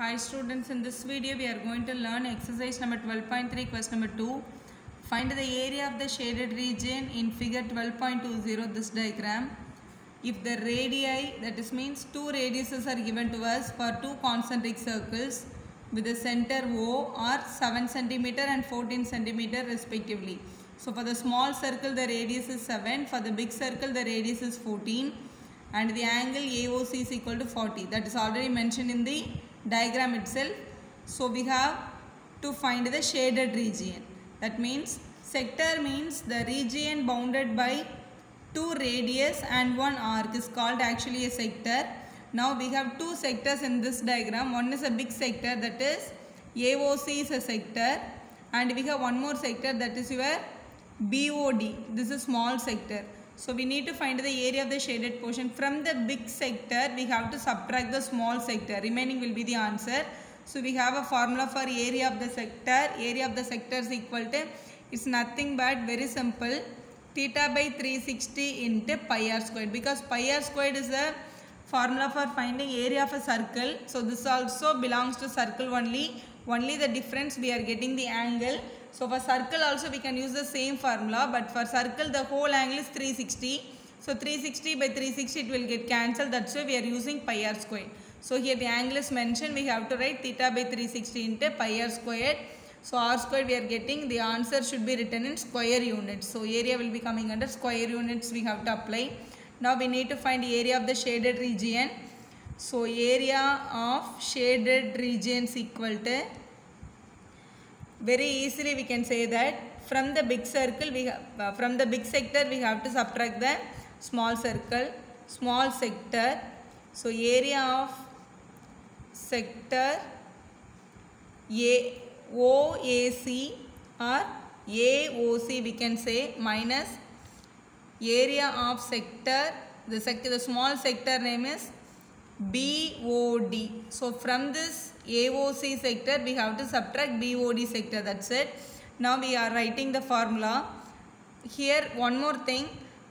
Hi students, in this video we are going to learn exercise number 12.3 question number 2. Find the area of the shaded region in figure 12.20, this diagram. If the radii, that is means two radiuses are given to us for two concentric circles with the center O are 7 cm and 14 cm respectively. So for the small circle the radius is 7, for the big circle the radius is 14 and the angle AOC is equal to 40. That is already mentioned in the diagram itself. So we have to find the shaded region. That means sector means the region bounded by two radius and one arc is called actually a sector. Now we have two sectors in this diagram. One is a big sector, that is AOC is a sector, and we have one more sector, that is your BOD. This is small sector. So we need to find the area of the shaded portion. From the big sector we have to subtract the small sector. Remaining will be the answer. So we have a formula for area of the sector. Area of the sector is equal to, it's nothing but very simple, theta by 360 into pi r squared, because pi r squared is the formula for finding area of a circle. So this also belongs to circle only. Only the difference we are getting the angle. So for circle also we can use the same formula, but for circle the whole angle is 360. So 360 by 360 it will get cancelled. That's why we are using pi r squared. So here the angle is mentioned. We have to write theta by 360 into pi r squared. So r squared we are getting, the answer should be written in square units. So area will be coming under square units we have to apply. Now we need to find the area of the shaded region. So area of shaded region is equal to, very easily we can say that from the big circle we have, from the big sector we have to subtract the small circle, small sector. So area of sector OAC or AOC we can say minus area of sector, the small sector name is BOD. So from this AOC sector we have to subtract BOD sector, that's it. Now we are writing the formula. Here one more thing,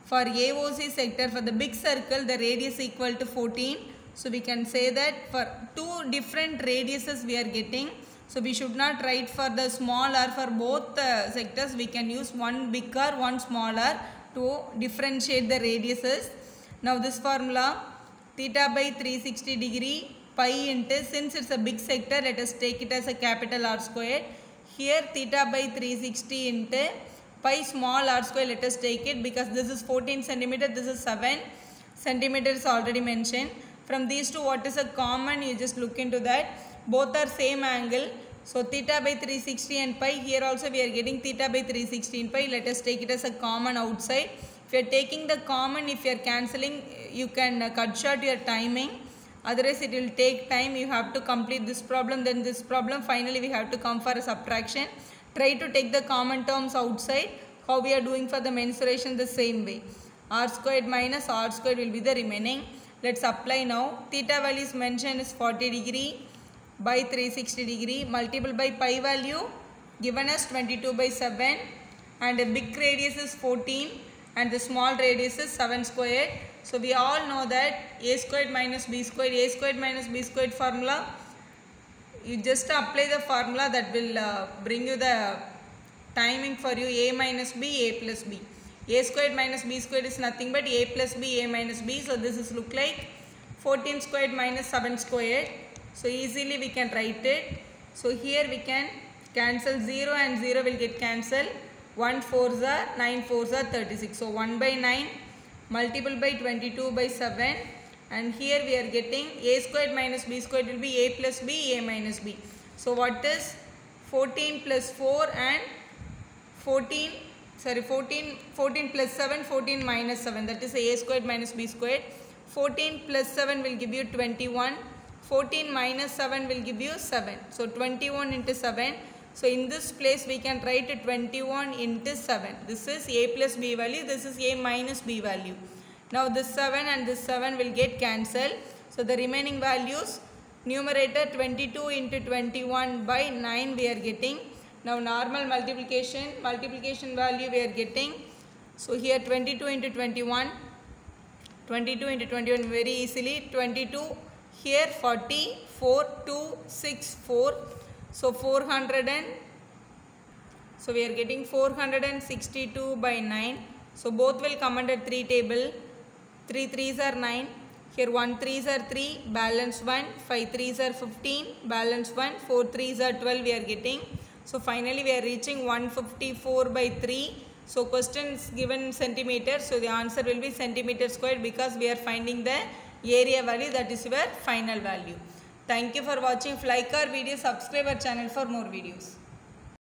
for AOC sector, for the big circle the radius equal to 14. So we can say that for two different radiuses we are getting. So we should not write for the smaller, for both sectors we can use one bigger, one smaller to differentiate the radiuses. Now this formula, theta by 360 degree pi into, since it's a big sector let us take it as a capital R squared. Here theta by 360 into pi small r square, let us take it, because this is 14 centimeter, this is 7 centimeter is already mentioned. From these two what is a common, you just look into that. Both are same angle. So theta by 360 and pi, here also we are getting theta by 360 and pi. Let us take it as a common outside. If you are taking the common, if you are cancelling, you can cut short your timing. Otherwise it will take time. You have to complete this problem, then this problem. Finally we have to come for a subtraction. Try to take the common terms outside. How we are doing for the mensuration, the same way. R squared minus R squared will be the remaining. Let's apply now. Theta value is mentioned is 40 degree by 360 degree, multiple by pi value given as 22 by 7, and the big radius is 14 and the small radius is 7 squared. So we all know that a squared minus b squared, a squared minus b squared formula, you just apply the formula, that will bring you the timing for you, a minus b, a plus b. A squared minus b squared is nothing but a plus b, a minus b. So this is look like 14 squared minus 7 squared. So easily we can write it. So here we can cancel 0 and 0 will get cancelled. 1 4s are 9 4s are 36. So 1 by 9 multiple by 22 by 7, and here we are getting a squared minus b squared will be a plus b, a minus b. So what is 14 plus 4 and 14 plus 7, 14 minus 7, that is a squared minus b squared. 14 plus 7 will give you 21. 14 minus 7 will give you 7. So 21 into 7. So in this place we can write it 21 into 7. This is a plus b value, this is a minus b value. Now this 7 and this 7 will get cancelled. So the remaining values, numerator 22 into 21 by 9 we are getting. Now normal multiplication value we are getting. So here 22 into 21, 22 into 21 very easily, 22 here 44,264. So 400 and so we are getting 462 by 9. So both will come under 3 table. 3 3s are 9. Here 1 3s are 3, balance 1. 5 3s are 15, balance 1. 4 3s are 12 we are getting. So finally we are reaching 154 by 3. So questions given centimeter. So the answer will be centimeter squared because we are finding the area value, that is your final value. Thank you for watching. If you like our video, subscribe our channel for more videos.